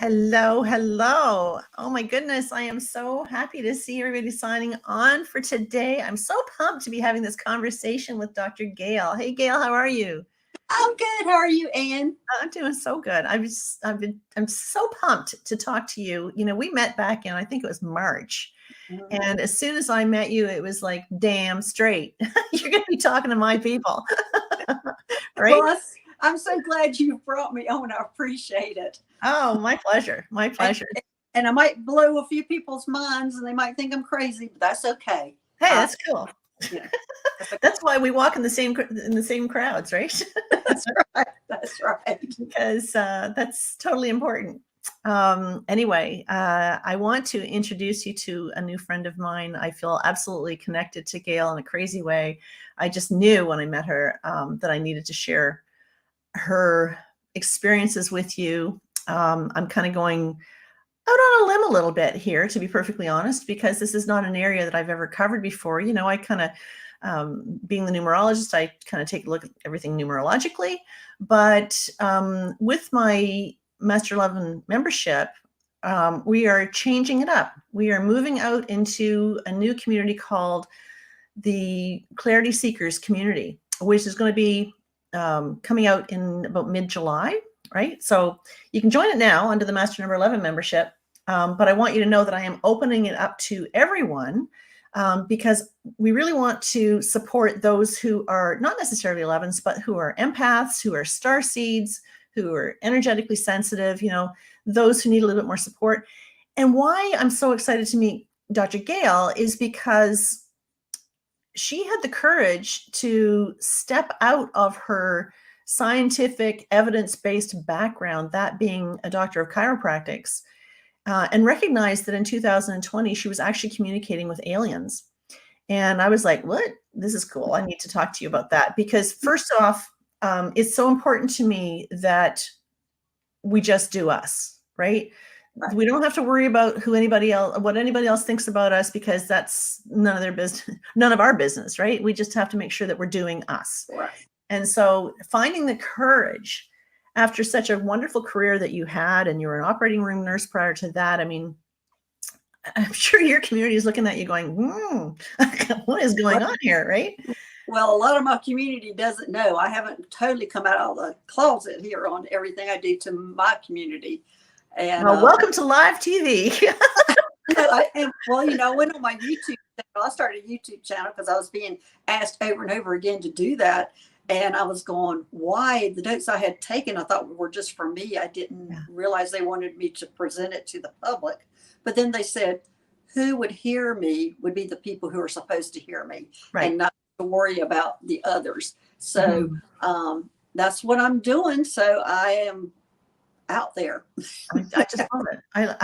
Hello, hello. Oh my goodness, I am so happy to see everybody signing on for today. I'm so pumped to be having this conversation with Dr. Gail. Hey Gail, how are you? I'm good. How are you, Ann? I'm doing so good. I'm so pumped to talk to you. You know, we met back in, I think it was March. And as soon as I met you, it was like, damn straight. You're going to be talking to my people. Right? Well, I'm so glad you brought me on. I appreciate it. Oh, my pleasure. My pleasure. And I might blow a few people's minds and they might think I'm crazy, but that's okay. Hey, that's cool. Yeah, that's why we walk in the same crowds, right? That's right. That's right. Because that's totally important. Anyway, I want to introduce you to a new friend of mine. I feel absolutely connected to Gail in a crazy way. I just knew when I met her that I needed to share her experiences with you. I'm kind of going out on a limb a little bit here, to be perfectly honest, because this is not an area that I've ever covered before. You know, I kind of, being the numerologist, I kind of take a look at everything numerologically, but with my Master 11 membership, we are changing it up. We are moving out into a new community called the Clarity Seekers community, which is going to be coming out in about mid-July, right? So you can join it now under the Master Number 11 membership. But I want you to know that I am opening it up to everyone because we really want to support those who are not necessarily 11s, but who are empaths, who are starseeds, who are energetically sensitive, you know, those who need a little bit more support. And why I'm so excited to meet Dr. Gail is because she had the courage to step out of her scientific evidence-based background, that being a doctor of chiropractics, and recognized that in 2020, she was actually communicating with aliens. And I was like, what? This is cool. I need to talk to you about that. Because first off, it's so important to me that we just do us, right? We don't have to worry about what anybody else thinks about us, because that's none of their business, none of our business, right? We just have to make sure that we're doing us. Right. And so finding the courage after such a wonderful career that you had, and you were an operating room nurse prior to that, I mean, I'm sure your community is looking at you going, what is going on here, right? Well, a lot of my community doesn't know. I haven't totally come out of the closet here on everything I do to my community. And welcome to live TV. Well, you know, I went on my YouTube channel. I started a YouTube channel because I was being asked over and over again to do that. And I was going, why? The notes I had taken, I thought were just for me. I didn't realize they wanted me to present it to the public. But then they said, who would hear me would be the people who are supposed to hear me, and not to worry about the others. So that's what I'm doing. So I am out there. I just love it.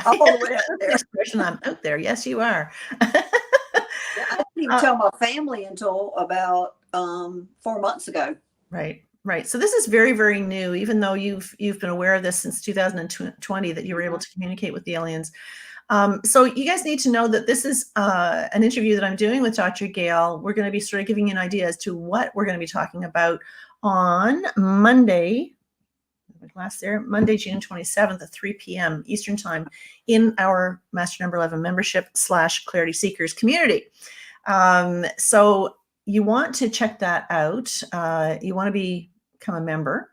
All the way out there. Expression, I'm out there. Yes, you are. I didn't even tell my family until about 4 months ago. Right. So this is very, very new, even though you've been aware of this since 2020, that you were able to communicate with the aliens. So you guys need to know that this is an interview that I'm doing with Dr. Gail. We're going to be sort of giving you an idea as to what we're going to be talking about on Monday, June 27th at 3 p.m. Eastern Time in our Master Number 11 membership / Clarity Seekers community. So you want to check that out. You want to become a member.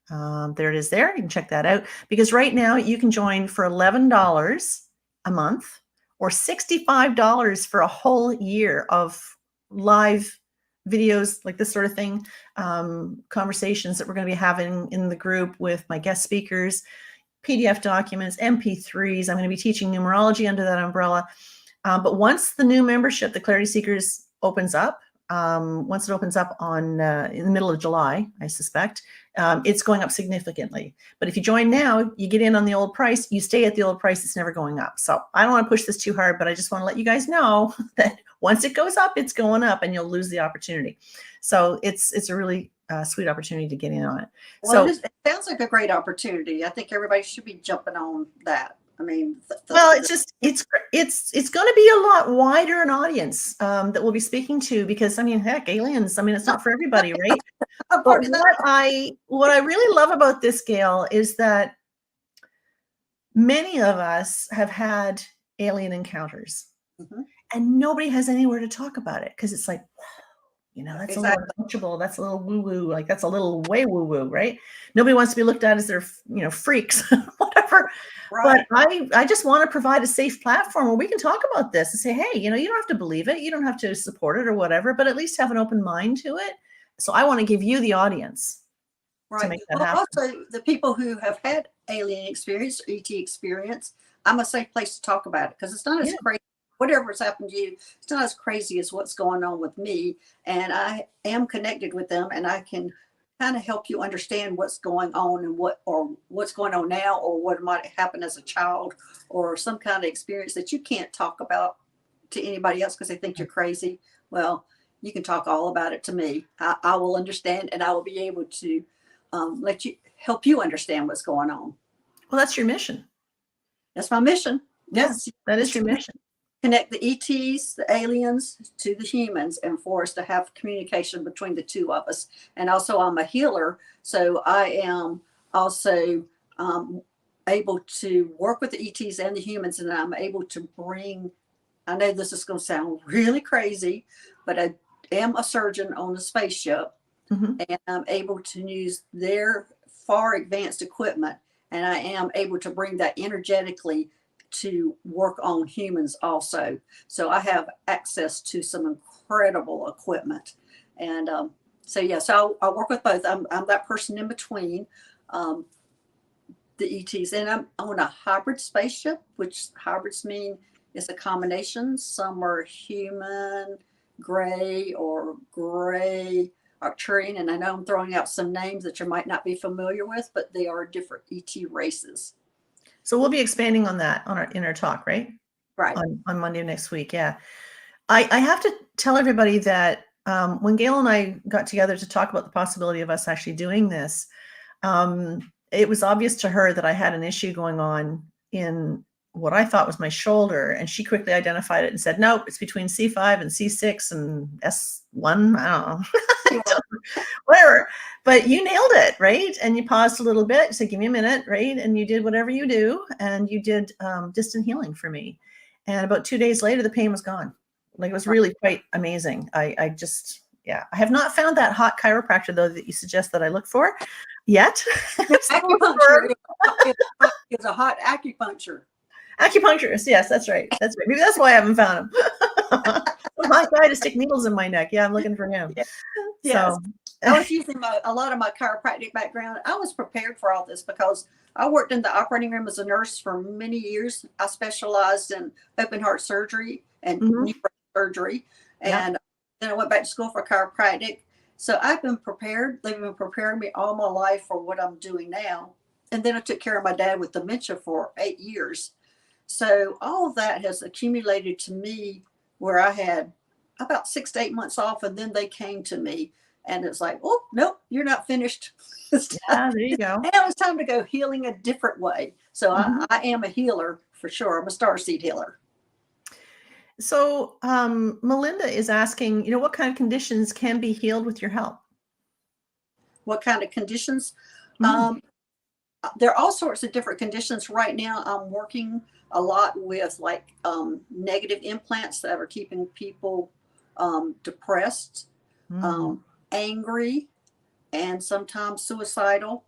There it is there. You can check that out, because right now you can join for $11 a month or $65 for a whole year of live videos like this sort of thing, conversations that we're going to be having in the group with my guest speakers, PDF documents, MP3s. I'm going to be teaching numerology under that umbrella. But once the new membership, the Clarity Seekers, opens up, once it opens up on in the middle of July, I suspect, it's going up significantly. But if you join now, you get in on the old price, you stay at the old price, it's never going up. So I don't want to push this too hard, but I just want to let you guys know that once it goes up, it's going up, and you'll lose the opportunity. So it's a really sweet opportunity to get in on it. Well, it sounds like a great opportunity. I think everybody should be jumping on that. I mean, well, it's going to be a lot wider an audience that we'll be speaking to, because I mean, heck, aliens. I mean, it's not for everybody, right? But what I really love about this, Gail, is that many of us have had alien encounters, Mhm. and nobody has anywhere to talk about it because it's like, that's a little Exactly. uncomfortable. That's a little woo-woo. Like that's a little way woo-woo, right? Nobody wants to be looked at as they're, freaks, whatever. But Right. I just want to provide a safe platform where we can talk about this and say, hey, you don't have to believe it. You don't have to support it or whatever, but at least have an open mind to it. So I want to give you the audience to Right. make that Well, happen. also the people who have had alien experience, or ET experience, I'm a safe place to talk about it because it's not as Yeah. crazy. Whatever's happened to you, it's not as crazy as what's going on with me. And I am connected with them, and I can kind of help you understand what's going on and what's going on now, or what might happen as a child, or some kind of experience that you can't talk about to anybody else because they think you're crazy. Well, you can talk all about it to me. I will understand, and I will be able to let you help you understand what's going on. Well, that's your mission. That's my mission. Yeah, Yes, that is your mission. connect the ETs, the aliens, to the humans, and for us to have communication between the two of us. And also, I'm a healer, so I am also able to work with the ETs and the humans, and I'm able to bring. I know this is going to sound really crazy, but I am a surgeon on a spaceship, Mm-hmm. and I'm able to use their far advanced equipment, and I am able to bring that energetically to work on humans also. So I have access to some incredible equipment, and so yeah, so I work with both. I'm that person in between um, the ETs, and I'm on a hybrid spaceship, which hybrids mean it's a combination. Some are human, gray, or gray Arcturian, and I know I'm throwing out some names that you might not be familiar with, but they are different ET races. So we'll be expanding on that in our talk, right? Right. On Monday next week. Yeah. I have to tell everybody that when Gail and I got together to talk about the possibility of us actually doing this, it was obvious to her that I had an issue going on in what I thought was my shoulder. And she quickly identified it and said, nope, it's between C5 and C6 and S1. I don't know. Whatever. But you nailed it, right? And you paused a little bit, said, give me a minute, right? And you did whatever you do. And you did distant healing for me. And about 2 days later, the pain was gone. Like it was really quite amazing. I just, yeah, I have not found that hot chiropractor though that you suggest that I look for yet. Acupuncture is a hot acupuncture. Acupuncturist, yes, that's right. That's right. Maybe that's why I haven't found him. Some hot guy to stick needles in my neck. Yeah, I'm looking for him. Yeah. Yes. So I was using a lot of my chiropractic background. I was prepared for all this because I worked in the operating room as a nurse for many years. I specialized in open heart surgery and neurosurgery, and then I went back to school for chiropractic. So I've been prepared. They've been preparing me all my life for what I'm doing now. And then I took care of my dad with dementia for 8 years. So all of that has accumulated to me where I had about 6 to 8 months off, and then they came to me, and it's like, oh nope, you're not finished. Yeah, there you go. Now it's time to go healing a different way. So I am a healer for sure. I'm a starseed healer. So Melinda is asking, what kind of conditions can be healed with your help? What kind of conditions? There are all sorts of different conditions. Right now, I'm working a lot with like negative implants that are keeping people depressed, angry, and sometimes suicidal.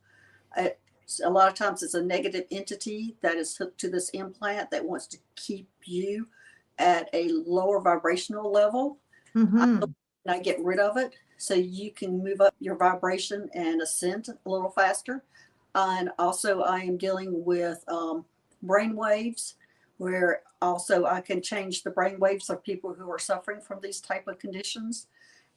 A lot of times it's a negative entity that is hooked to this implant that wants to keep you at a lower vibrational level. I get rid of it so you can move up your vibration and ascend a little faster. And also I am dealing with brain waves, where also I can change the brain waves of people who are suffering from these type of conditions.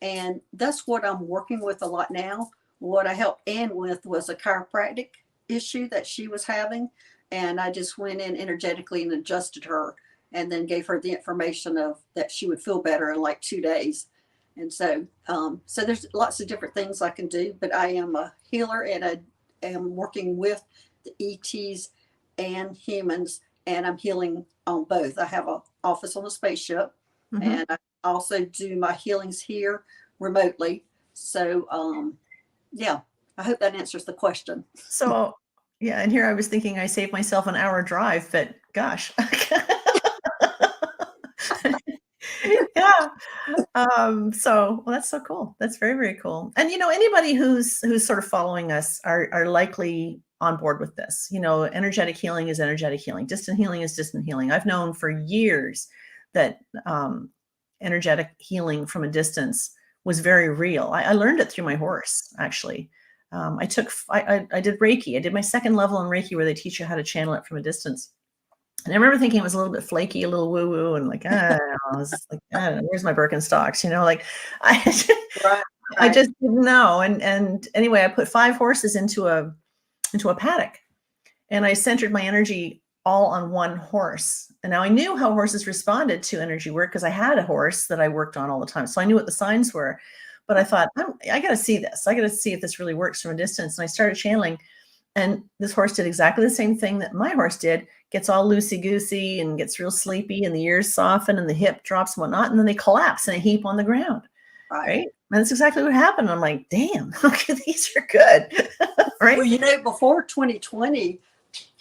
And that's what I'm working with a lot now. What I helped Ann with was a chiropractic issue that she was having. And I just went in energetically and adjusted her, and then gave her the information of that she would feel better in like 2 days. And so, so there's lots of different things I can do, but I am a healer, and I am working with the ETs and humans, and I'm healing on both. I have an office on the spaceship, and I also do my healings here remotely. So, yeah, I hope that answers the question. So, Yeah, and here I was thinking I saved myself an hour drive, but gosh. Yeah. Well, that's so cool. That's very, very cool. And anybody who's sort of following us are likely on board with this. Energetic healing is energetic healing. Distant healing is distant healing. I've known for years that energetic healing from a distance was very real. I learned it through my horse, actually. I did Reiki. I did my second level in Reiki where they teach you how to channel it from a distance. And I remember thinking it was a little bit flaky, a little woo-woo, and like, I was like, I don't know, where's my Birkenstocks? Like I, Right, I right, just didn't know. And anyway, I put 5 horses into a paddock, and I centered my energy all on one horse. And now I knew how horses responded to energy work because I had a horse that I worked on all the time. So I knew what the signs were. But I thought, I got to see this. I got to see if this really works from a distance. And I started channeling. And this horse did exactly the same thing that my horse did, gets all loosey-goosey and gets real sleepy, and the ears soften and the hip drops and whatnot. And then they collapse in a heap on the ground. right. Right. And that's exactly what happened. I'm like, damn, okay, these are good. Right. Well, before 2020,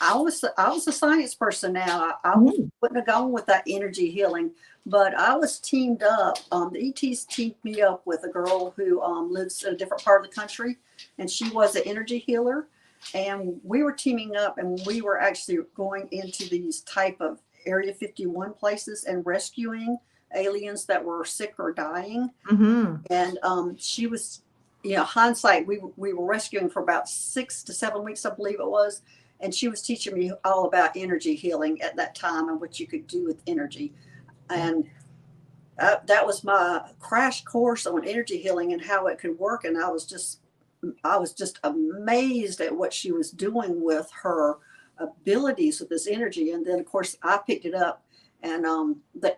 I was a science person now. I Mhm. wouldn't have gone with that energy healing, but I was teamed up. The ETs teamed me up with a girl who lives in a different part of the country, and she was an energy healer. And we were teaming up, and we were actually going into these type of Area 51 places and rescuing aliens that were sick or dying. Mhm. And she was, hindsight, we were rescuing for about 6 to 7 weeks, I believe it was. And she was teaching me all about energy healing at that time and what you could do with energy. And that was my crash course on energy healing and how it could work. And I was just amazed at what she was doing with her abilities with this energy. And then, of course, I picked it up, and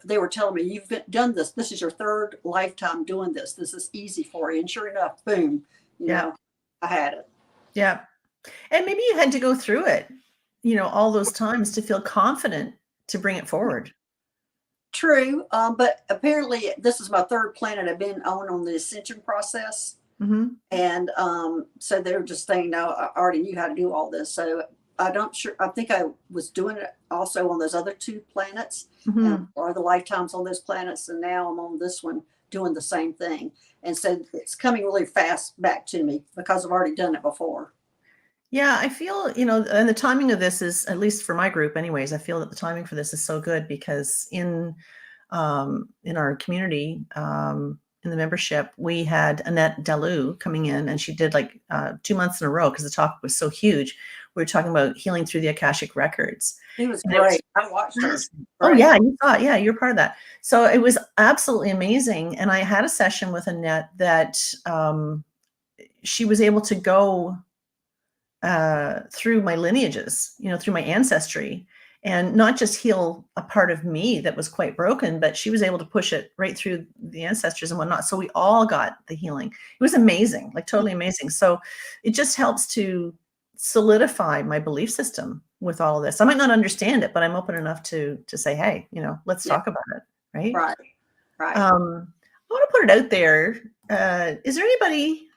they were telling me, "You've done this. This is your third lifetime doing this. This is easy for you." And sure enough, boom, Yeah. I had it. Yeah. And maybe you had to go through it, all those times to feel confident to bring it forward. True, but apparently this is my third planet I've been on the ascension process. Mhm. And so they were just saying, no, I already knew how to do all this. So I think I was doing it also on those other 2 planets, Mhm. or the lifetimes on those planets. And now I'm on this one doing the same thing. And so it's coming really fast back to me because I've already done it before. Yeah, I feel, and the timing of this is, at least for my group anyways, I feel that the timing for this is so good because in our community, in the membership, we had Annette Dalou coming in, and she did like 2 months in a row because the topic was so huge. We were talking about healing through the Akashic records. It was And it was great. I watched her. fascinating. Oh Great. yeah, you saw it. Yeah, you're part of that. So it was absolutely amazing. And I had a session with Annette that she was able to go through my lineages, through my ancestry, and not just heal a part of me that was quite broken, but she was able to push it right through the ancestors and whatnot. So we all got the healing. It was amazing, like totally amazing. So it just helps to solidify my belief system with all of this. I might not understand it, but I'm open enough to say, hey, let's Yeah. talk about it. Right. Right. Right. I want to put it out there. Is there anybody,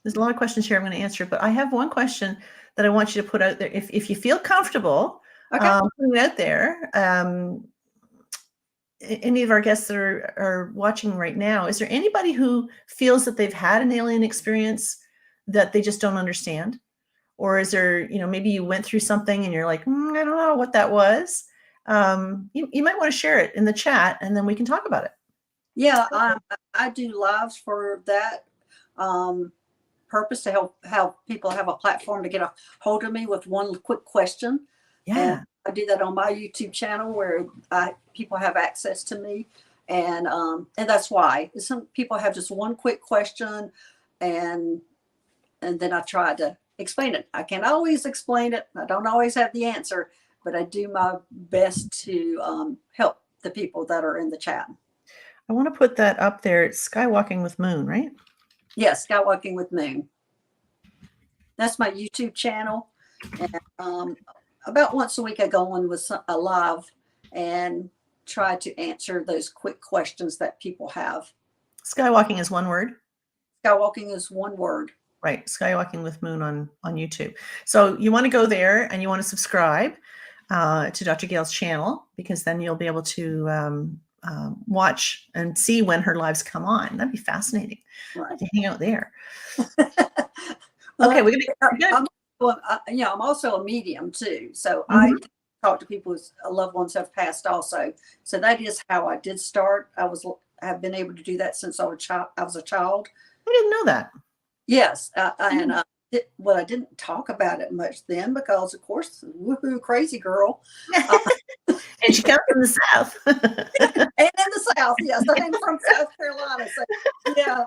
there's a lot of questions here I'm going to answer, but I have one question that I want you to put out there. If you feel comfortable Okay. putting it out there, any of our guests that are watching right now, is there anybody who feels that they've had an alien experience that they just don't understand? Or is there, maybe you went through something and you're like, I don't know what that was. You might want to share it in the chat and then we can talk about it. Yeah, I do lives for that purpose, to help people have a platform to get a hold of me with one quick question. And Yeah. I do that on my YouTube channel where people have access to me. And that's why some people have just one quick question, and then I try to explain it. I can't always explain it. I don't always have the answer, but I do my best to help the people that are in the chat. I want to put that up there. It's Skywalking with Moon, right? Yes, Skywalking with Moon. That's my YouTube channel. And about once a week, I go on with a live and try to answer those quick questions that people have. Skywalking is one word. Skywalking is one word. Right. Skywalking with Moon on YouTube. So you want to go there and you want to subscribe to Dr. Gail's channel, because then you'll be able to watch and see when her lives come on. That'd be fascinating. I'd like to hang out there. Well, Okay, we're gonna be good. I'm also a medium too. So Mhm. I talk to people whose loved ones have passed also. So that is how I did start. Have been able to do that since I was a child. I didn't know that. Yes, and I didn't talk about it much then because, of course, woohoo, crazy girl. And she comes from the South. And in the South, yes, I'm from South Carolina. So, yeah.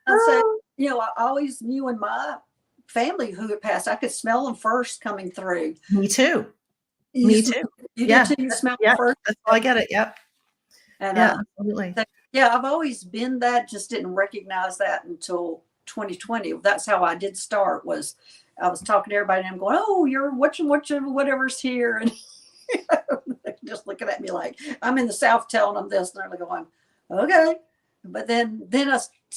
And so, I always knew in my family who had passed. I could smell them first coming through. Me too. Me too. You do too? You smell them first? That's how I get it. Yep. And, absolutely. Yeah, I've always been that, just didn't recognize that until 2020. That's how I did start. Was I was talking to everybody and I'm going, oh, you're watching whatever's here. And just looking at me like I'm in the South telling them this, and they're going, okay. But then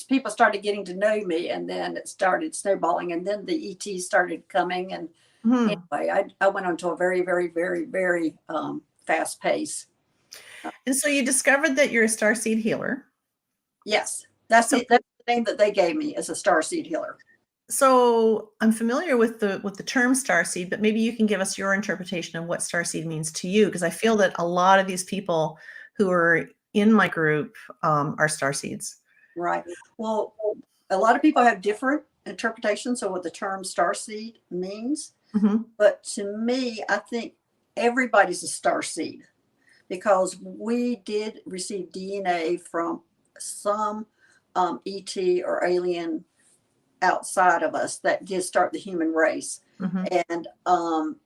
people started getting to know me, and then it started snowballing, and then the ET started coming. And anyway, I went on to a very, very, very, very fast pace. And so you discovered that you're a starseed healer. Yes, that's the name that they gave me, as a starseed healer. So I'm familiar with the term starseed, but maybe you can give us your interpretation of what starseed means to you, because I feel that a lot of these people who are in my group are starseeds. Right. Well, a lot of people have different interpretations of what the term starseed means. Mm-hmm. But to me, I think everybody's a starseed, because we did receive DNA from some ET or alien outside of us that did start the human race. Mm-hmm. And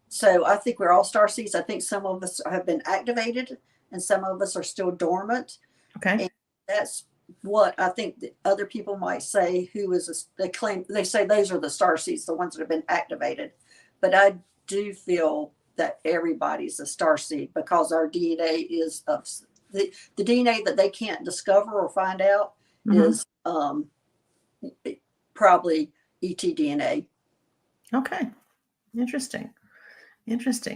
so I think we're all starseeds. I think some of us have been activated and some of us are still dormant. Okay. And that's what I think that other people might say, they say those are the starseeds, the ones that have been activated. But I do feel that everybody's a starseed, because our DNA is of the DNA that they can't discover or find out is probably ET DNA. Okay. Interesting.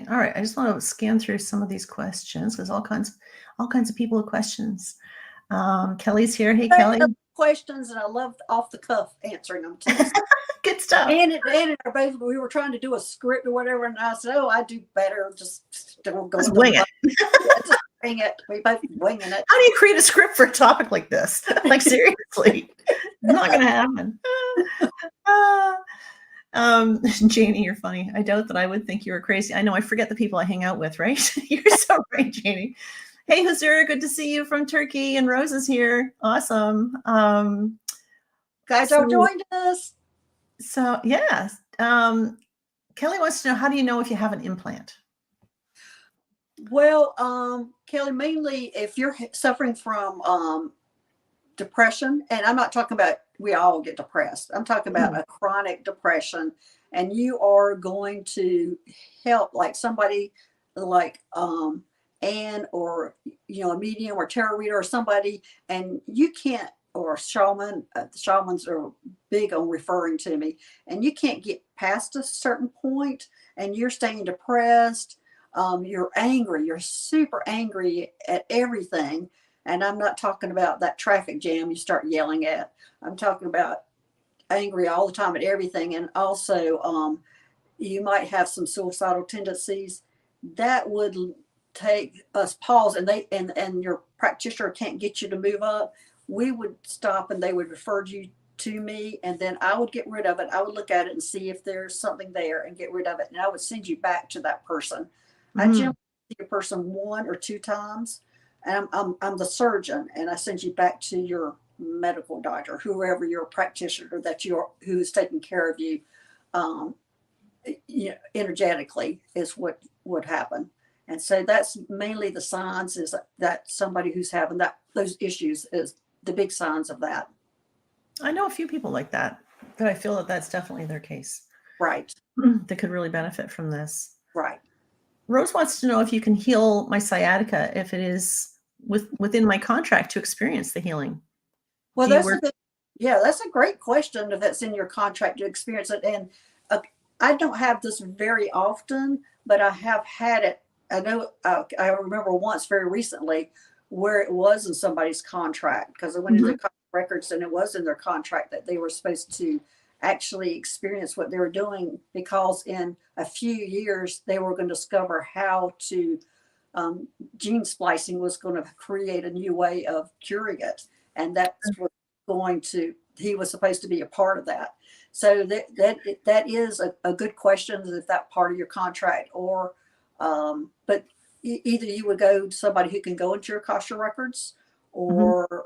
All right. I just want to scan through some of these questions, because all kinds of people have questions. Kelly's here. Hey, Kelly. Questions, and I love off the cuff answering them too. Good stuff. And we were trying to do a script or whatever, and I said, "Oh, I do better. Just don't go. Just wing it. Just wing it. We both winging it." How do you create a script for a topic like this? Like, seriously, not going to happen. Janie, you're funny. I doubt that I would think you were crazy. I know, I forget the people I hang out with, right? You're so right, Janie. Hey, Huzura, good to see you from Turkey, and Rose is here. Awesome. Guys have joined us. So, yes. Kelly wants to know, how do you know if you have an implant? Well, Kelly, mainly if you're suffering from depression, and I'm not talking about we all get depressed. I'm talking about a chronic depression, and you are going to help like somebody like Anne, or a medium or tarot reader or somebody, and you can't, or shaman. The shamans are big on referring to me, and you can't get past a certain point, and you're staying depressed. You're angry. You're super angry at everything. And I'm not talking about that traffic jam you start yelling at. I'm talking about angry all the time at everything. And also, you might have some suicidal tendencies. That would take us pause, and your practitioner can't get you to move up. We would stop, and they would refer you to me, and then I would get rid of it. I would look at it and see if there's something there and get rid of it. And I would send you back to that person. I generally see a person 1 or 2 times, and I'm the surgeon, and I send you back to your medical doctor, whoever your practitioner who is taking care of you, energetically is what would happen. And so that's mainly the signs, is that somebody who's having those issues is the big signs of that. I know a few people like that, but I feel that that's definitely their case. Right. That could really benefit from this. Right. Rose wants to know if you can heal my sciatica, if it is within my contract to experience the healing. Well, Yeah, that's a great question if that's in your contract to experience it. And uh, I don't have this very often, but I have had it. I know I remember once very recently where it was in somebody's contract because I went into Mhm. their records and it was in their contract that they were supposed to actually experience what they were doing because in a few years they were going to discover how to um, gene splicing was going to create a new way of curing it. And that's what going to, he was supposed to be a part of that. So that is a good question if that part of your contract or, but either you would go to somebody who can go into your Akasha records Mhm. or,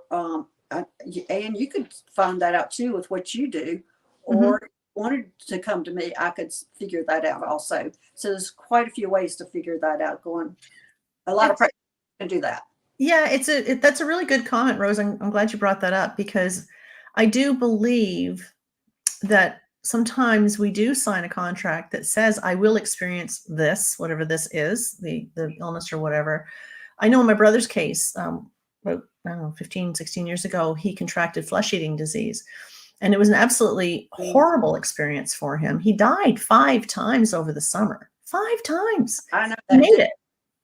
and you could find that out too with what you do, Mhm. or wanted to come to me, I could figure that out also. So there's quite a few ways to figure that out going. A lot of It's practitioners can do that. Yeah, that's a really good comment, Rose. I'm glad you brought that up because I do believe that sometimes we do sign a contract that says I will experience this, whatever this is, the illness or whatever. I know in my brother's case, about, I don't know, 15, 16 years ago, he contracted flesh-eating disease. And it was an absolutely horrible experience for him. He died 5 times over the summer. 5 times. I know He that made too. it.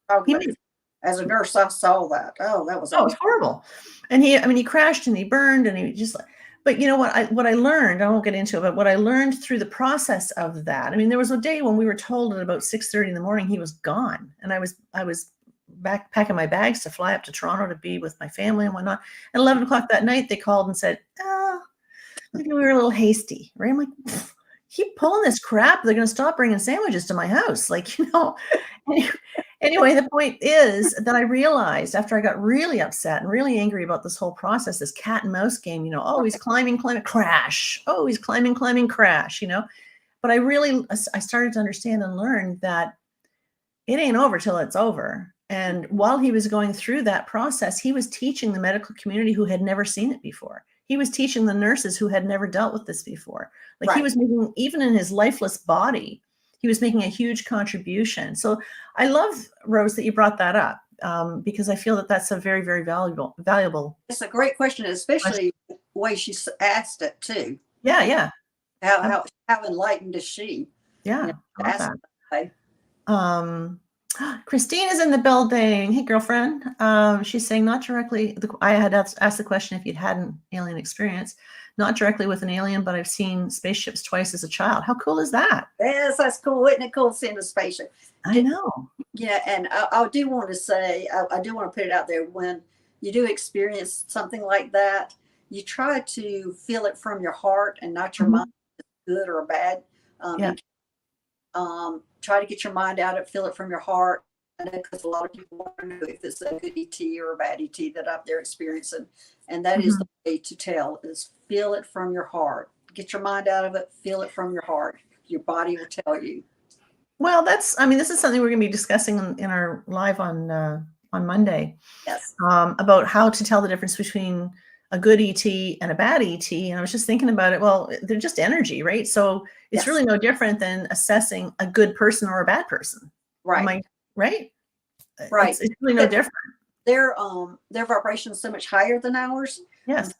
Talk He about made it. As a nurse, I saw that. Oh, that was Oh, it's awful. horrible. And I mean, he crashed and he burned and he just, but you know what I learned, I won't get into it, but what I learned through the process of that, I mean, there was a day when we were told at about 6:30 in the morning he was gone. And I was back packing my bags to fly up to Toronto to be with my family and whatnot. At 11 o'clock that night, they called and said, oh, maybe we were a little hasty, right? I'm like, keep pulling this crap. They're going to stop bringing sandwiches to my house. Like, anyway, the point is that I realized after I got really upset and really angry about this whole process, this cat and mouse game, oh, he's climbing, crash. Oh, he's climbing, crash, But I started to understand and learn that it ain't over till it's over. And while he was going through that process, he was teaching the medical community who had never seen it before. He was teaching the nurses who had never dealt with this before. Like he Right. was making, even in his lifeless body, he was making a huge contribution. So I love, Rose, that you brought that up because I feel that that's a very, very valuable It's a great question, question. especially the way she asked it too. Yeah, yeah, How enlightened is she? yeah. I To love ask that. it that way. Christine is in the building. Hey, girlfriend. She's saying not directly. I had asked the question if you'd had an alien experience, not directly with an alien, but I've seen spaceships twice as a child. How cool is that? Yes, that's cool. Isn't it cool seeing a spaceship? I know. Yeah, and I do want to say, I do want to put it out there when you do experience something like that, you try to feel it from your heart and not your Mhm. mind, good or bad. Yeah. And try to get your mind out of it, feel it from your heart. I know because a lot of people want to know if it's a good ET or a bad ET that up there experiencing. And that is Mhm. the way to tell is feel it from your heart. Get your mind out of it, feel it from your heart. Your body will tell you. Well, I mean, this is something we're going to be discussing in our live on Monday Yes. about how to tell the difference between a good ET and a bad ET. And I was just thinking about it. Well, they're just energy, right? So it's Yes. really no different than assessing a good person or a bad person. Am Right. I right? Right. It's really no different. Their vibration is so much higher than ours. Yes.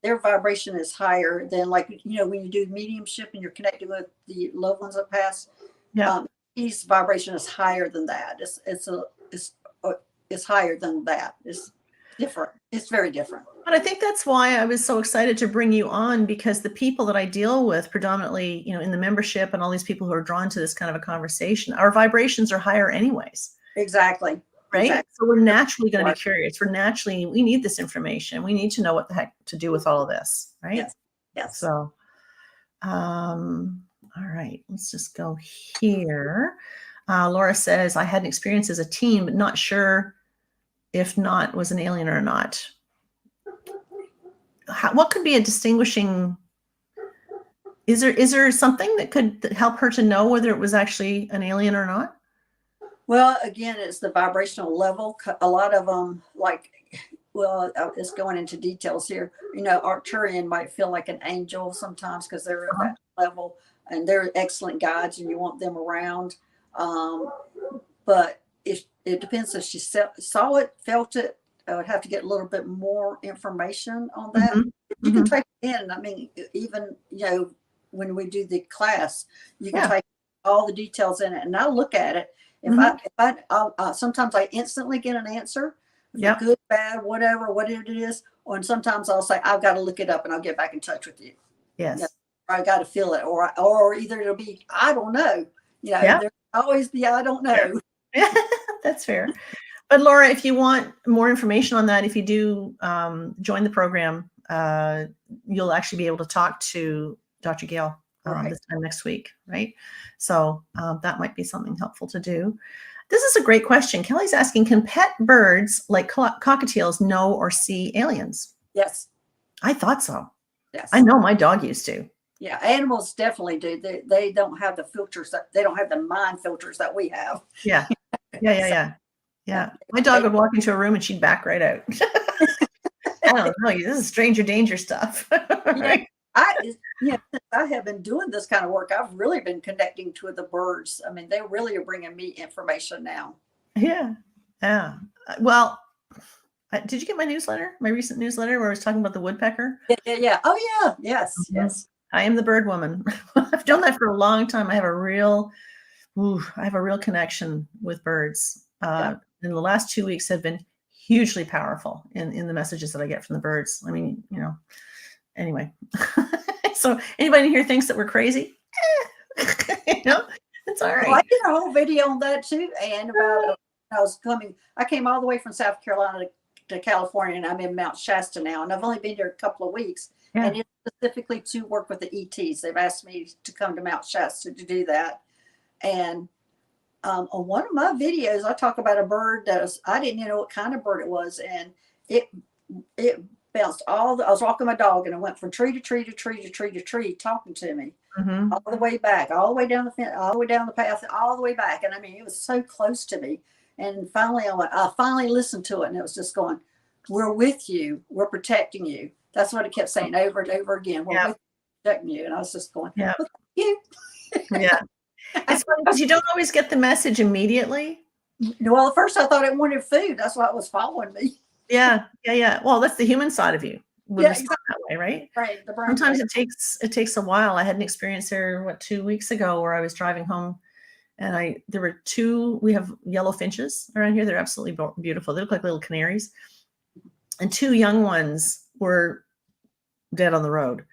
Their vibration is higher than like when you do mediumship and you're connected with the loved ones that pass. Yeah. His vibration is higher than that. It's higher than that. It's different. It's very different. But I think that's why I was so excited to bring you on because the people that I deal with predominantly, in the membership and all these people who are drawn to this kind of a conversation, our vibrations are higher anyways. Exactly. Right. Exactly. So we're naturally going to be curious. We need this information. We need to know what the heck to do with all of this. Right. Yes. Yes. So, all right, let's just go here. Laura says, I had an experience as a teen, but not sure if not was an alien or not. What could be a distinguishing? Is there something that could help her to know whether it was actually an alien or not? Well, again, it's the vibrational level. A lot of them, it's going into details here. Arcturian might feel like an angel sometimes because they're at that level and they're excellent guides and you want them around. But if it depends if she saw it, felt it, I would have to get a little bit more information on that. Mhm. you can type it in. I mean, even, you know, when we do the class, you can type all the details in it, and I'll look at it. Sometimes I instantly get an answer, good, bad, whatever, what it is. And sometimes I'll say, I've got to look it up and I'll get back in touch with you. Yes. You know, I got to feel it, or either it'll be, I don't know. You know, there's always the, I don't know. Yeah, that's fair. But Laura, if you want more information on that, if you do join the program, you'll actually be able to talk to Dr. Gail this time next week, right? So that might be something helpful to do. This is a great question. Kelly's asking, can pet birds like cockatiels know or see aliens? Yes. I thought so. Yes. I know my dog used to. Yeah, animals definitely do. They don't have the filters they don't have the mind filters that we have. Yeah. Yeah. My dog would walk into a room and she'd back right out. I don't know. This is stranger danger stuff. Right? Since I have been doing this kind of work, I've really been connecting to the birds. I mean, they really are bringing me information now. Yeah. Well, did you get my newsletter, my recent newsletter where I was talking about the woodpecker? Yeah. Oh, yeah. Yes. Mm-hmm. Yes. I am the bird woman. I've done that for a long time. I have a real connection with birds. And the last 2 weeks have been hugely powerful in the messages that I get from the birds. I mean, you know, anyway. So anybody here thinks that we're crazy? You know, it's all right. Well, I did a whole video on that too. And about I came all the way from South Carolina to California, and I'm in Mount Shasta now. And I've only been here a couple of weeks. Yeah. And it's specifically to work with the ETs. They've asked me to come to Mount Shasta to do that. And on one of my videos, I talk about a bird I didn't even know what kind of bird it was. And it bounced I was walking my dog, and it went from tree to tree to tree to tree to tree, talking to me all the way back, all the way down the fence, all the way down the path, all the way back. And I mean, it was so close to me. And finally, I finally listened to it, and it was just going, "We're with you. We're protecting you." That's what it kept saying over and over again. We're with you, protecting you. And I was just going, "Well, thank you." Yeah. It's funny because you don't always get the message immediately. Well, at first I thought it wanted food. That's why it was following me. Yeah. Well, that's the human side of you. Exactly. That way, right? Right. Sometimes it takes a while. I had an experience there 2 weeks ago where I was driving home, and we have yellow finches around here. They're absolutely beautiful. They look like little canaries, and 2 young ones were dead on the road,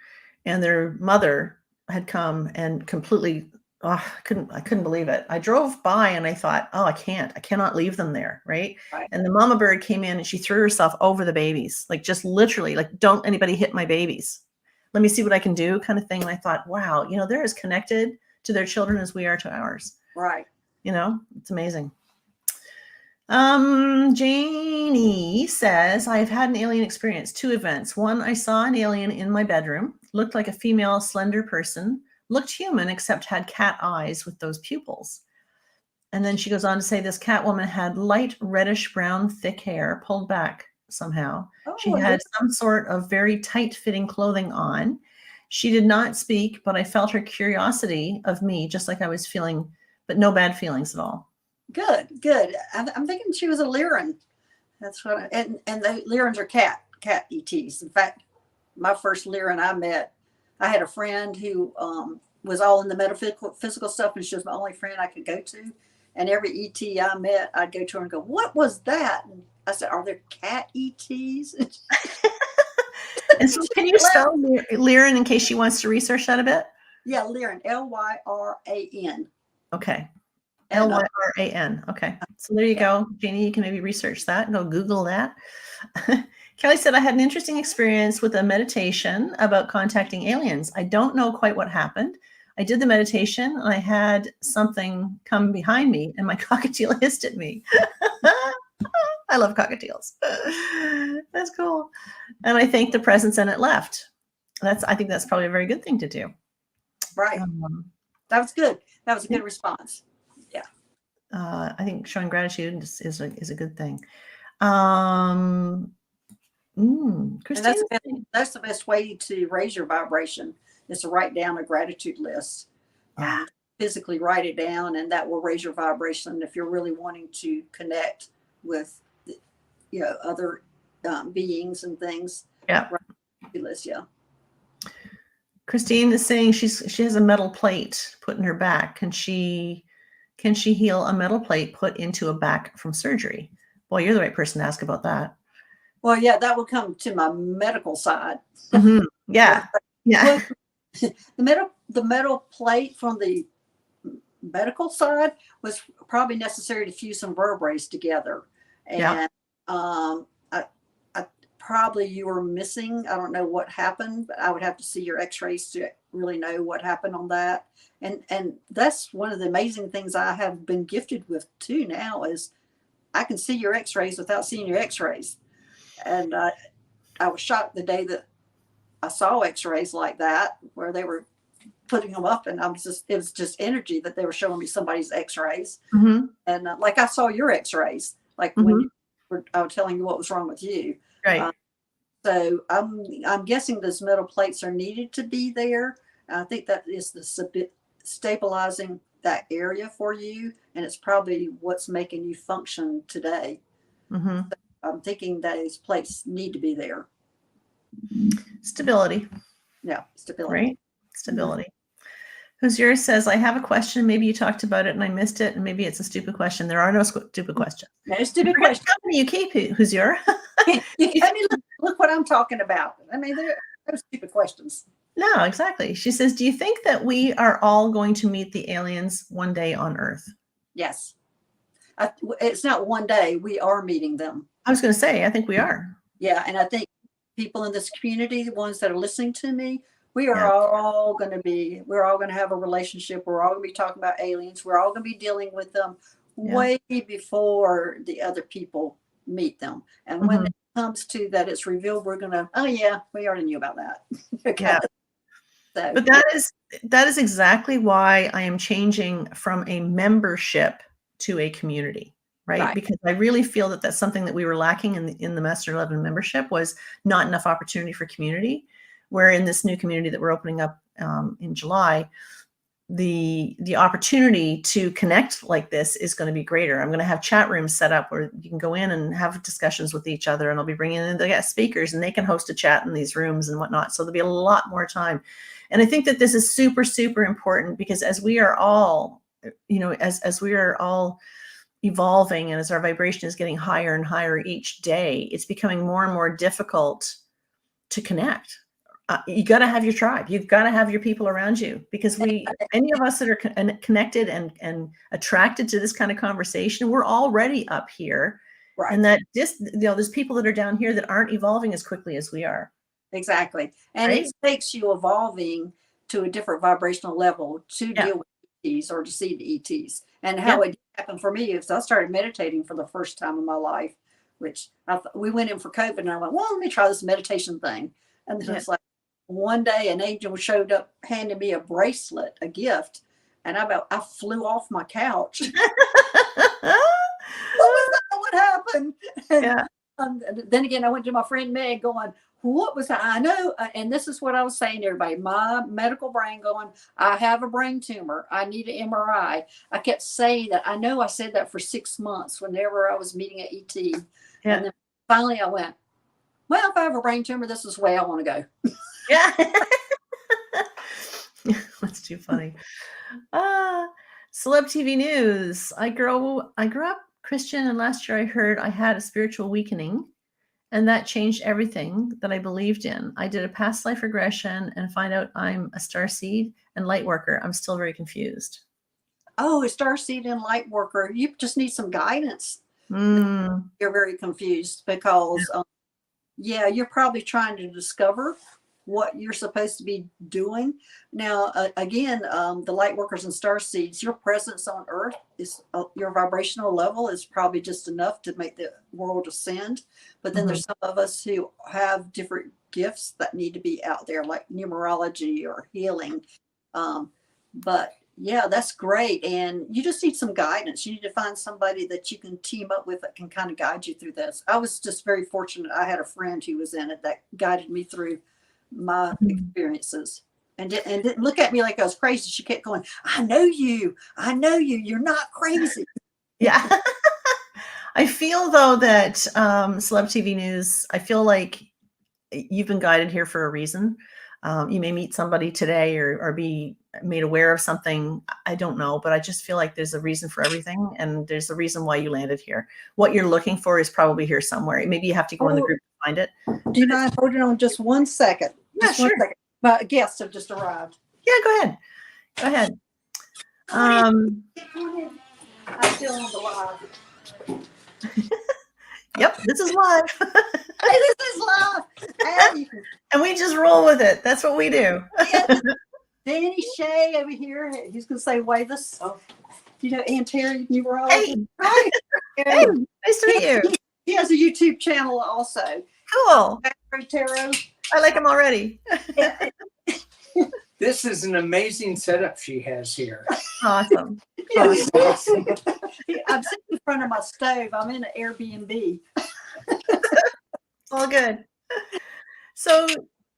and their mother had come and completely. I couldn't believe it. I drove by and I thought, I cannot leave them there. Right. And the mama bird came in and she threw herself over the babies, like just literally, like, don't anybody hit my babies. Let me see what I can do, kind of thing. And I thought, wow, they're as connected to their children as we are to ours. Right. It's amazing. Janie says, I've had an alien experience, 2 events. One, I saw an alien in my bedroom, looked like a female slender person, looked human, except had cat eyes with those pupils. And then she goes on to say this cat woman had light reddish brown thick hair pulled back somehow. She had some sort of very tight fitting clothing on. She did not speak, but I felt her curiosity of me, just like I was feeling, but no bad feelings at all. Good. I'm thinking she was a Lyran. That's what and the Lyrans are cat ETs. In fact, my first Lyran I met, I had a friend who was all in the metaphysical stuff, and she was my only friend I could go to. And every ET I met, I'd go to her and go, "What was that?" And I said, "Are there cat ETs?" And so, can you spell Lyran in case she wants to research that a bit? Yeah, Lyran, Lyran. Okay, Lyran. Okay, so there you go, Jeannie. You can maybe research that. Go Google that. Kelly said, I had an interesting experience with a meditation about contacting aliens. I don't know quite what happened. I did the meditation and I had something come behind me and my cockatiel hissed at me. I love cockatiels. That's cool. And I thanked the presence and it left. I think that's probably a very good thing to do. Right. That was good. That was a good response. Yeah. I think showing gratitude is a good thing. And that's the best way to raise your vibration is to write down a gratitude list. Physically write it down, and that will raise your vibration if you're really wanting to connect with other beings and things. Yeah. Fabulous, yeah. Christine is saying she has a metal plate put in her back. Can she heal a metal plate put into a back from surgery? Boy, you're the right person to ask about that. Well, yeah, that would come to my medical side. Mm-hmm. Yeah. Yeah. Well, the metal plate from the medical side was probably necessary to fuse some vertebrae together. And Yeah. I probably you were missing. I don't know what happened, but I would have to see your x-rays to really know what happened on that. And that's one of the amazing things I have been gifted with too now is I can see your x-rays without seeing your x-rays. And I was shocked the day that I saw x-rays like that, where they were putting them up, and it was just energy that they were showing me somebody's x-rays. Mm-hmm. And like I saw your x-rays, like Mm-hmm. when I was telling you what was wrong with you. Right. So I'm guessing those metal plates are needed to be there. I think that is the stabilizing that area for you, and it's probably what's making you function today. Mm-hmm. So I'm thinking that those plates need to be there. Stability. Yeah, stability. Right? Stability. Mm-hmm. Who's yours says, I have a question. Maybe you talked about it and I missed it, and maybe it's a stupid question. There are no stupid questions. No stupid questions. Company you keep, who's your? I mean, look what I'm talking about. I mean, they're stupid questions. No, exactly. She says, do you think that we are all going to meet the aliens one day on Earth? Yes. It's not one day. We are meeting them. I was going to say, I think we are. Yeah. And I think people in this community, the ones that are listening to me, we're all going to have a relationship. We're all going to be talking about aliens. We're all going to be dealing with them way before the other people meet them. And when it comes to that, it's revealed, we're going to, oh yeah, we already knew about that. Yeah. So, but that is exactly why I am changing from a membership to a community, right? Because I really feel that that's something that we were lacking in the Master 11 membership, was not enough opportunity for community. Where in this new community that we're opening up in July, the opportunity to connect like this is going to be greater. I'm going to have chat rooms set up where you can go in and have discussions with each other, and I'll be bringing in the guest speakers, and they can host a chat in these rooms and whatnot. So there'll be a lot more time. And I think that this is super, super important, because as we are all, as we are all evolving, and as our vibration is getting higher and higher each day, it's becoming more and more difficult to connect. You got to have your tribe. You've got to have your people around you, because any of us that are connected and attracted to this kind of conversation, we're already up here. Right. And that there's people that are down here that aren't evolving as quickly as we are. Exactly. And it takes you evolving to a different vibrational level to deal with ETs or to see the ETs. And how it happened for me is I started meditating for the first time in my life, which we went in for COVID, and I went, well, let me try this meditation thing. And then it's like, one day an angel showed up, handed me a bracelet, a gift, and I flew off my couch. What happened? And then again, I went to my friend Meg going, what was that? I know. And this is what I was saying to everybody. My medical brain going, I have a brain tumor. I need an MRI. I kept saying that. I know I said that for 6 months whenever I was meeting at ET. And then finally I went, well, if I have a brain tumor, this is the way I want to go. Yeah. That's too funny. Celeb TV news. I grew up Christian, and last year I heard I had a spiritual weakening, and that changed everything that I believed in. I did a past life regression and find out I'm a starseed and light worker. I'm still very confused. Oh, a starseed and light worker. You just need some guidance. You're very confused because you're probably trying to discover what you're supposed to be doing. Now, again, the light workers and star seeds, your presence on Earth is your vibrational level is probably just enough to make the world ascend. But then there's some of us who have different gifts that need to be out there, like numerology or healing. But yeah, that's great. And you just need some guidance. You need to find somebody that you can team up with that can kind of guide you through this. I was just very fortunate. I had a friend who was in it that guided me through my experiences and didn't look at me like I was crazy. She kept going, I know you, you're not crazy. Yeah. I feel though that Celeb TV news, I feel like you've been guided here for a reason. You may meet somebody today or be made aware of something. I don't know, but I just feel like there's a reason for everything, and there's a reason why you landed here. What you're looking for is probably here somewhere. Maybe you have to go in the group to find it. Do you mind holding on just 1 second? Yeah, Just sure. 1 second. My guests have just arrived. Yeah, go ahead. Go ahead. I'm still on the live. Yep, this is live. Hey, this is live. Hey. And we just roll with it. That's what we do. Danny Shea over here. He's going to say, wave us. Oh, you know, and Perry Numerologist. Hey. Hey, nice to meet you. He has a YouTube channel also. Cool. Tarot. I like him already. This is an amazing setup she has here. Awesome. Yes. I'm sitting in front of my stove. I'm in an Airbnb. All good. So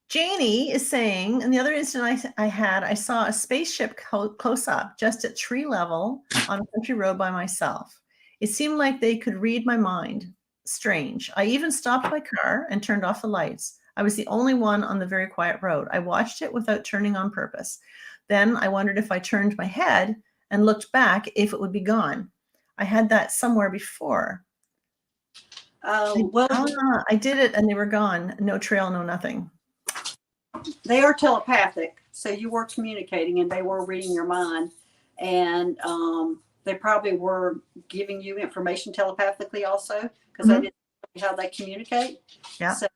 Janie is saying, in the other incident I saw a spaceship close up just at tree level on a country road by myself. It seemed like they could read my mind. Strange. I even stopped my car and turned off the lights. I was the only one on the very quiet road. I watched it without turning on purpose. Then I wondered if I turned my head and looked back, if it would be gone. I had that somewhere before. I did it and they were gone. No trail, no nothing. They are telepathic. So you were communicating and they were reading your mind. And they probably were giving you information telepathically also, because they didn't know how they communicate. Yeah. So,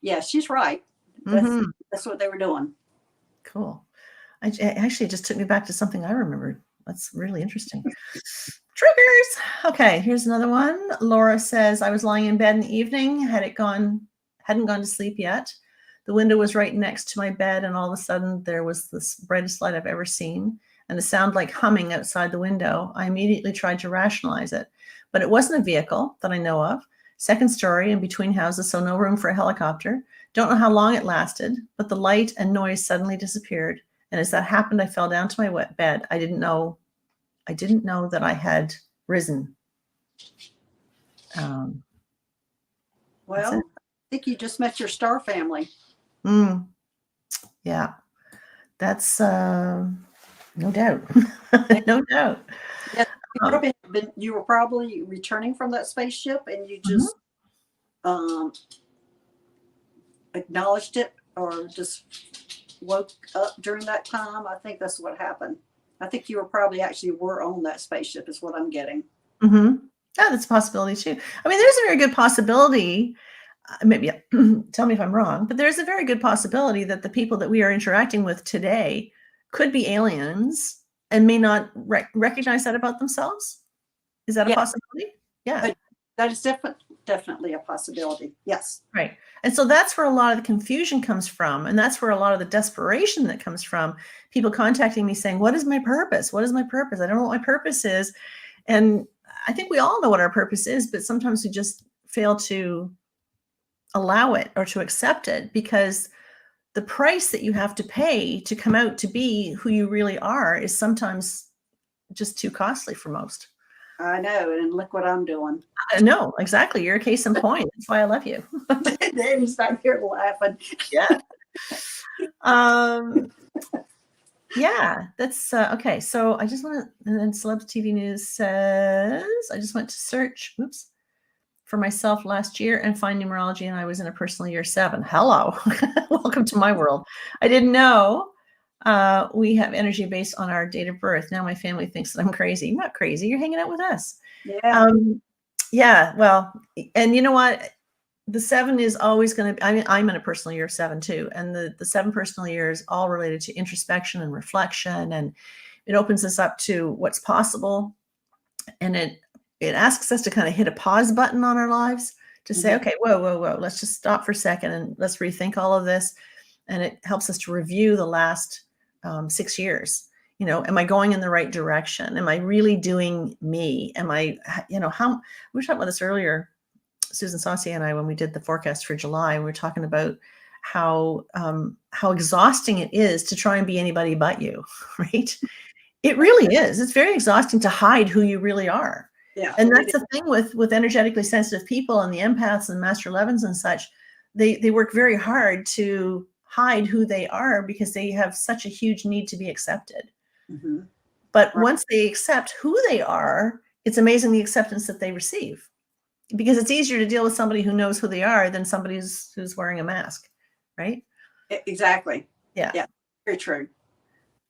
yeah, she's right. That's what they were doing. Cool. Actually, it just took me back to something I remembered. That's really interesting. Triggers. Okay, here's another one. Laura says, I was lying in bed in the evening, hadn't gone to sleep yet. The window was right next to my bed, and all of a sudden there was this brightest light I've ever seen, and a sound like humming outside the window. I immediately tried to rationalize it, but it wasn't a vehicle that I know of. Second story and between houses, so no room for a helicopter. Don't know how long it lasted, but the light and noise suddenly disappeared. And as that happened, I fell down to my wet bed. I didn't know that I had risen. Well, I think you just met your star family. Yeah, that's no doubt. No doubt. Yeah, you were probably returning from that spaceship and you just acknowledged it or just woke up during that time. I think that's what happened. I think you were probably actually were on that spaceship is what I'm getting. Yeah, that's a possibility too. I mean, there's a very good possibility, maybe tell me if I'm wrong, but there's a very good possibility that the people that we are interacting with today could be aliens and may not recognize that about themselves. Is that a possibility? Yeah. That is definitely a possibility. Yes. Right. And so that's where a lot of the confusion comes from. And that's where a lot of the desperation that comes from. People contacting me saying, what is my purpose? What is my purpose? I don't know what my purpose is. And I think we all know what our purpose is, but sometimes we just fail to allow it or to accept it, because the price that you have to pay to come out to be who you really are is sometimes just too costly for most. I know, and look what I'm doing. No, exactly. You're a case in point. That's why I love you. Danny's back here laughing. Yeah. Yeah, that's okay. So I just want to, and then Celebs TV News says, I just went to search, for myself last year and find numerology, and I was in a personal year 7. Hello. Welcome to my world. I didn't know we have energy based on our date of birth. Now my family thinks that I'm crazy. I'm not crazy. You're hanging out with us. Yeah. Yeah. Well, and you know what? The 7 is always going to, I mean, I'm in a personal year 7 too. And the 7 personal years all related to introspection and reflection. And it opens us up to what's possible. And it asks us to kind of hit a pause button on our lives to say, okay, whoa, let's just stop for a second and let's rethink all of this. And it helps us to review the last 6 years. You know, am I going in the right direction? Am I really doing me? Am I, we were talking about this earlier, Susan Saucier and I, when we did the forecast for July, we were talking about how exhausting it is to try and be anybody but you, right? It really is. It's very exhausting to hide who you really are. Yeah. And that's the thing with energetically sensitive people and the empaths and master 11s and such. they work very hard to hide who they are because they have such a huge need to be accepted. Mm-hmm. But Right. once they accept who they are, it's amazing the acceptance that they receive, because it's easier to deal with somebody who knows who they are than somebody who's wearing a mask, right? Exactly. Yeah. Yeah. Very true.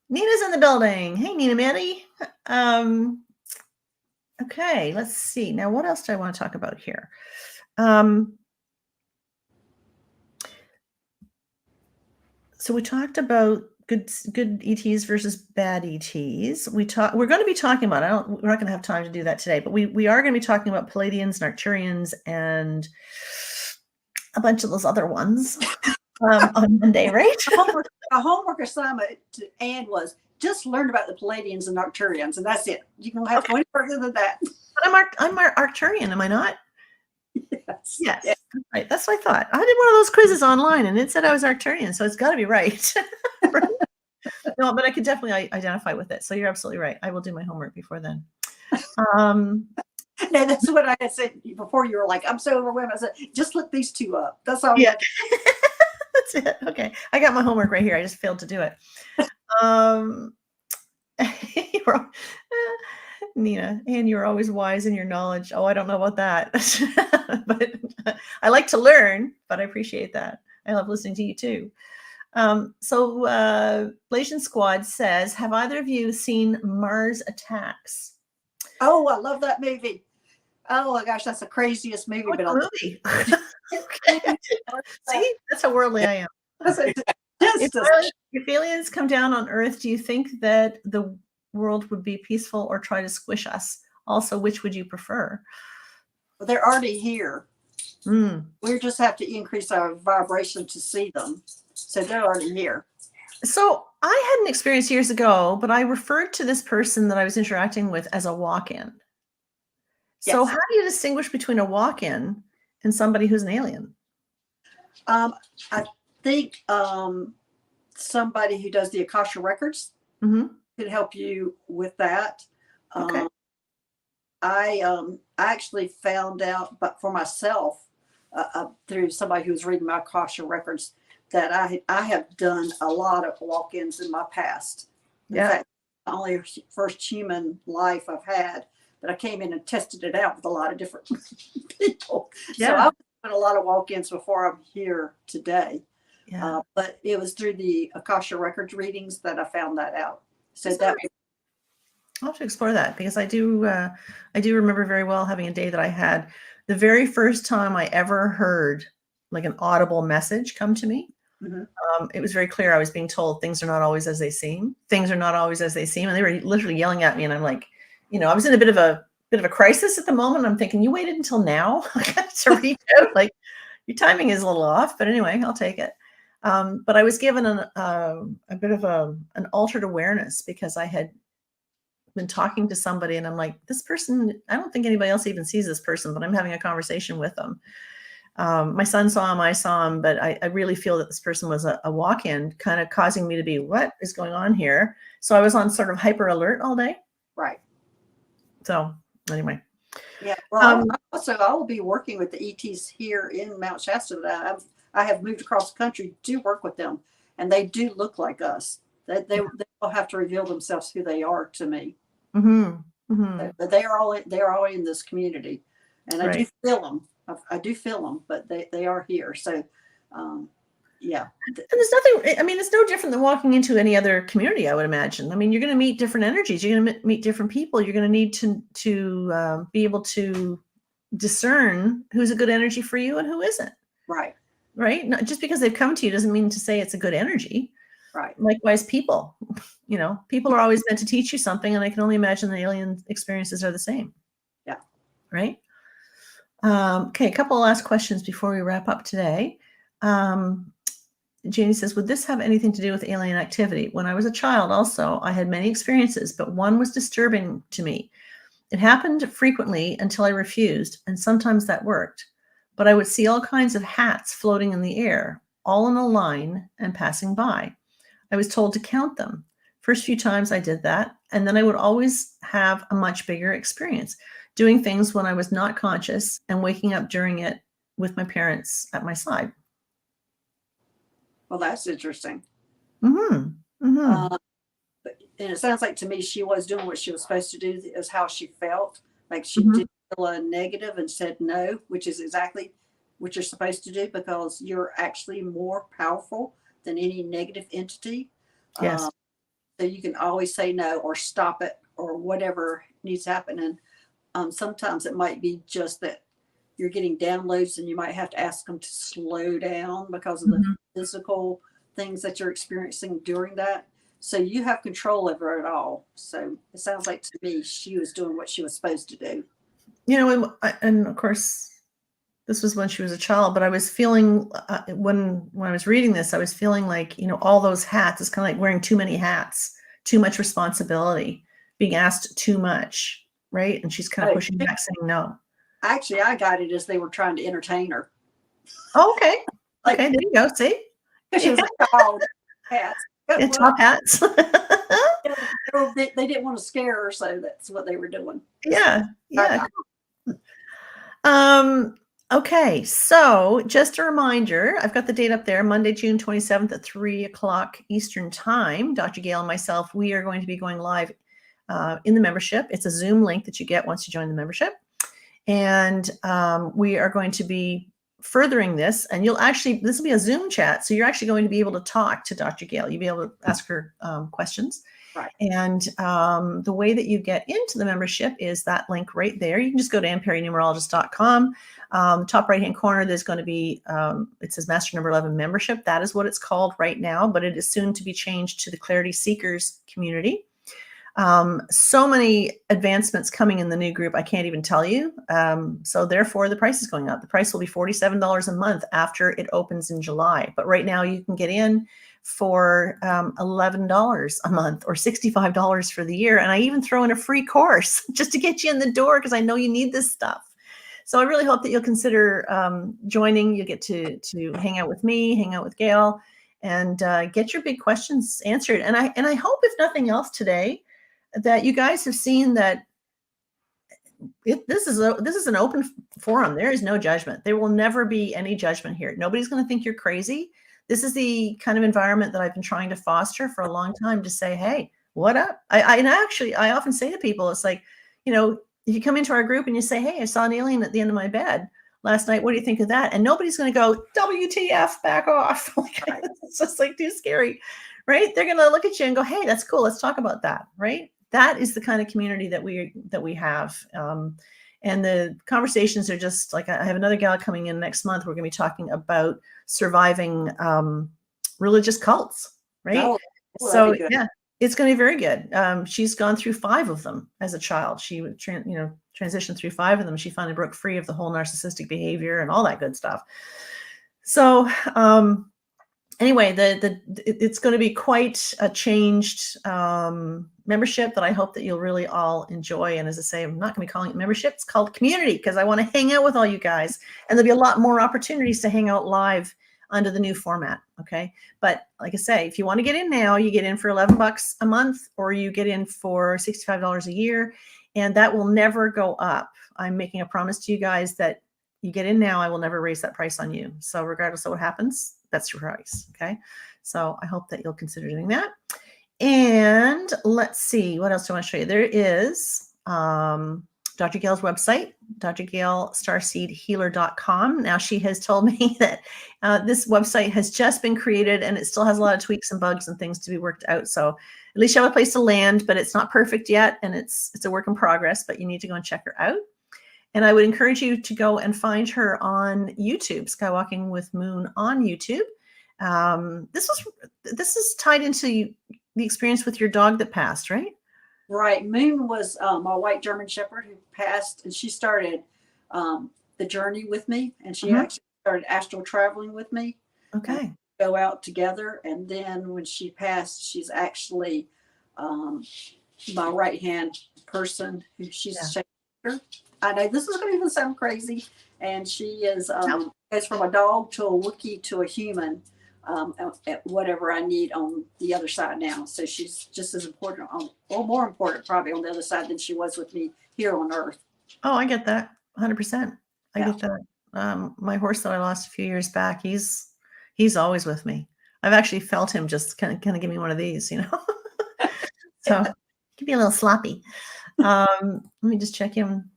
Nina's in the building. Hey, Nina Maddie. Okay, let's see. Now, what else do I want to talk about here? So we talked about good ETs versus bad ETs. We're going to be talking about, we're not going to have time to do that today, but we are going to be talking about Palladians and Arcturians and a bunch of those other ones on Monday, right? A homework assignment to Anne was just learn about the Palladians and Arcturians, and that's it. You don't have to go any further than that. But I'm Arcturian, am I not? Yes. Yes. Right. That's what I thought. I did one of those quizzes online and it said I was Arcturian, so it's got to be right. No, but I could definitely identify with it. So you're absolutely right. I will do my homework before then. No, that's what I had said before. You were like, I'm so overwhelmed. I said, just look these two up. That's all. Yeah. That's it. Okay. I got my homework right here. I just failed to do it. Nina, and you're always wise in your knowledge. Oh, I don't know about that. But I like to learn, but I appreciate that. I love listening to you too. So Blasian Squad says, have either of you seen Mars Attacks? Oh, I love that movie. Oh my gosh, that's the craziest movie. What but movie? Okay. See, that's how worldly I am. If aliens come down on Earth, do you think that the world would be peaceful or try to squish us? Also, which would you prefer? Well, they're already here. Mm. We just have to increase our vibration to see them. So they're already here. So I had an experience years ago, but I referred to this person that I was interacting with as a walk-in. So Yes. how do you distinguish between a walk-in and somebody who's an alien? I think somebody who does the Akasha records could help you with that. Okay. I actually found out, but for myself, through somebody who was reading my Akasha records, that I have done a lot of walk-ins in my past. In fact, the only first human life I've had, but I came in and tested it out with a lot of different people. Yeah. So I've done a lot of walk-ins before I'm here today. Yeah. But it was through the Akasha records readings that I found that out. So that I'll have to explore that, because I do remember very well having a day that I had the very first time I ever heard like an audible message come to me. It was very clear I was being told things are not always as they seem. Things are not always as they seem. And they were literally yelling at me. And I'm like, I was in a bit of a crisis at the moment. I'm thinking, you waited until now to reach out. Like, your timing is a little off, but anyway, I'll take it. But I was given a bit of an altered awareness, because I had been talking to somebody and I'm like, this person, I don't think anybody else even sees this person, but I'm having a conversation with them. My son saw him, I saw him, but I really feel that this person was a walk-in, kind of causing me to be, what is going on here? So I was on sort of hyper alert all day. Right. So anyway. Yeah. Well, also I will be working with the ETs here in Mount Shasta. I have moved across the country to work with them, and they do look like us. They will have to reveal themselves who they are to me. But they are all in this community, and I do feel them. I do feel them, but they are here. So, yeah. And there's nothing, I mean, it's no different than walking into any other community, I would imagine. I mean, you're going to meet different energies. You're going to meet different people. You're going to need to be able to discern who's a good energy for you and who isn't. Right. Right. Not just because they've come to you doesn't mean to say it's a good energy. Right. Likewise, people, people are always meant to teach you something, and I can only imagine the alien experiences are the same. Yeah. Right. Okay. A couple of last questions before we wrap up today. Janie says, would this have anything to do with alien activity? When I was a child, also, I had many experiences, but one was disturbing to me. It happened frequently until I refused, and sometimes that worked. But I would see all kinds of hats floating in the air, all in a line and passing by. I was told to count them. First few times I did that, and then I would always have a much bigger experience, doing things when I was not conscious and waking up during it with my parents at my side. Well, that's interesting. Mm-hmm. Mm-hmm. And it sounds like to me she was doing what she was supposed to do, is how she felt. Like she Mm-hmm. did feel a negative and said no, which is exactly what you're supposed to do, because you're actually more powerful than any negative entity. Yes. So you can always say no or stop it or whatever needs to happen. And sometimes it might be just that you're getting downloads and you might have to ask them to slow down because of the Mm-hmm. physical things that you're experiencing during that. So you have control over it all. So it sounds like to me she was doing what she was supposed to do. You know, and of course, this was when she was a child, but I was feeling when I was reading this, I was feeling like, you know, all those hats, it's kind of like wearing too many hats, too much responsibility, being asked too much, right? And she's kind of But pushing back, saying no. actually, I got it as they were trying to entertain her. Oh, okay. Like, Okay, there you go. See? she was a child. Hats. Yeah, top hats. They didn't want to scare her, so that's what they were doing. Yeah. Yeah. Okay, so just a reminder, I've got the date up there, Monday, June 27th at 3:00 Eastern time. Dr. Gail and myself, we are going to be going live in the membership. It's a Zoom link that you get once you join the membership. And we are going to be furthering this, and this will be a Zoom chat. So you're actually going to be able to talk to Dr. Gail. You'll be able to ask her questions. Right. And the way that you get into the membership is that link right there. You can just go to perrynumerologist.com. Top right-hand corner, there's going to be, it says Master Number 11 membership. That is what it's called right now, but it is soon to be changed to the Clarity Seekers community. So many advancements coming in the new group, I can't even tell you. So therefore, the price is going up. The price will be $47 a month after it opens in July. But right now, you can get in for $11 a month or $65 for the year. And I even throw in a free course just to get you in the door because I know you need this stuff. So I really hope that you'll consider joining. You'll get to hang out with me, hang out with Gail, and get your big questions answered. And I hope, if nothing else today, that you guys have seen that this is an open forum. There is no judgment. There will never be any judgment here. Nobody's going to think you're crazy. This is the kind of environment that I've been trying to foster for a long time, to say, hey, what up? I often say to people, it's like, you know, if you come into our group and you say, hey, I saw an alien at the end of my bed last night, what do you think of that? And nobody's going to go, WTF, back off. It's just like too scary, right? They're going to look at you and go, hey, that's cool. Let's talk about that, right? That is the kind of community that we have. And the conversations are just like, I have another gal coming in next month. We're going to be talking about surviving religious cults, right? So yeah, it's going to be very good. She's gone through 5 of them as a child. She would transitioned through 5 of them. She finally broke free of the whole narcissistic behavior and all that good stuff. So anyway, it's going to be quite a changed membership that I hope that you'll really all enjoy. And as I say, I'm not going to be calling it membership. It's called community, because I want to hang out with all you guys. And there'll be a lot more opportunities to hang out live under the new format. Okay. But like I say, if you want to get in now, you get in for $11 a month, or you get in for $65 a year. And that will never go up. I'm making a promise to you guys that you get in now, I will never raise that price on you. So regardless of what happens, that's your price. Okay. So I hope that you'll consider doing that. And let's see, what else do I want to show you? There is Dr. Gail's website, drgailstarseedhealer.com. Now, she has told me that this website has just been created and it still has a lot of tweaks and bugs and things to be worked out. So at least you have a place to land, but it's not perfect yet. And it's a work in progress, but you need to go and check her out. And I would encourage you to go and find her on YouTube, Skywalking with Moon on YouTube. This is tied into the experience with your dog that passed, right? Right. Moon was my white German Shepherd who passed, and she started the journey with me, and she actually started astral traveling with me. Okay. Go out together, and then when she passed, she's actually my right-hand person who she's a shaker. I know this is going to even sound crazy, and she is goes from a dog to a Wookiee to a human. At whatever I need on the other side now. So she's just as important, or more important probably on the other side than she was with me here on Earth. Oh, I get that. 100%. I get that. My horse that I lost a few years back, he's always with me. I've actually felt him just kind of give me one of these, you know. So give me a little sloppy. Let me just check in.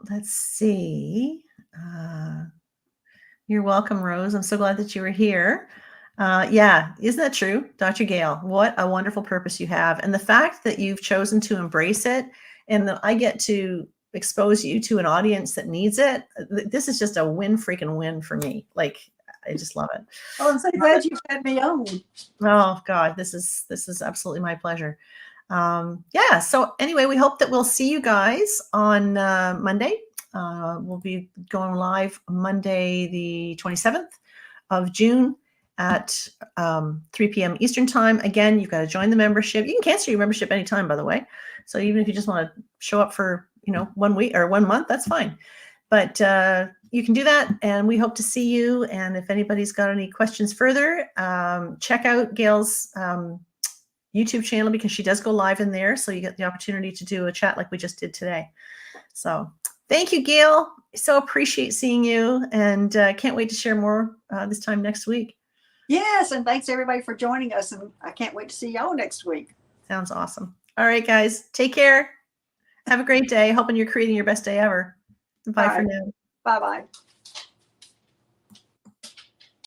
Let's see. You're welcome, Rose. I'm so glad that you were here. Yeah, isn't that true, Dr. Gail? What a wonderful purpose you have. And the fact that you've chosen to embrace it and that I get to expose you to an audience that needs it, this is just a freaking win for me. Like, I just love it. Oh, I'm so glad you had me on. Oh God, this is absolutely my pleasure. Yeah. So anyway, we hope that we'll see you guys on Monday. We'll be going live Monday, the 27th of June at 3 p.m. Eastern time. Again, you've got to join the membership. You can cancel your membership anytime, by the way. So even if you just want to show up for, 1 week or 1 month, that's fine. But you can do that, and we hope to see you. And if anybody's got any questions further, check out Gail's YouTube channel, because she does go live in there. So you get the opportunity to do a chat like we just did today. So thank you, Gail. So appreciate seeing you, and can't wait to share more this time next week. Yes, and thanks everybody for joining us, and I can't wait to see y'all next week. Sounds awesome. All right, guys, take care. Have a great day. Hoping you're creating your best day ever. Bye for now. Bye-bye.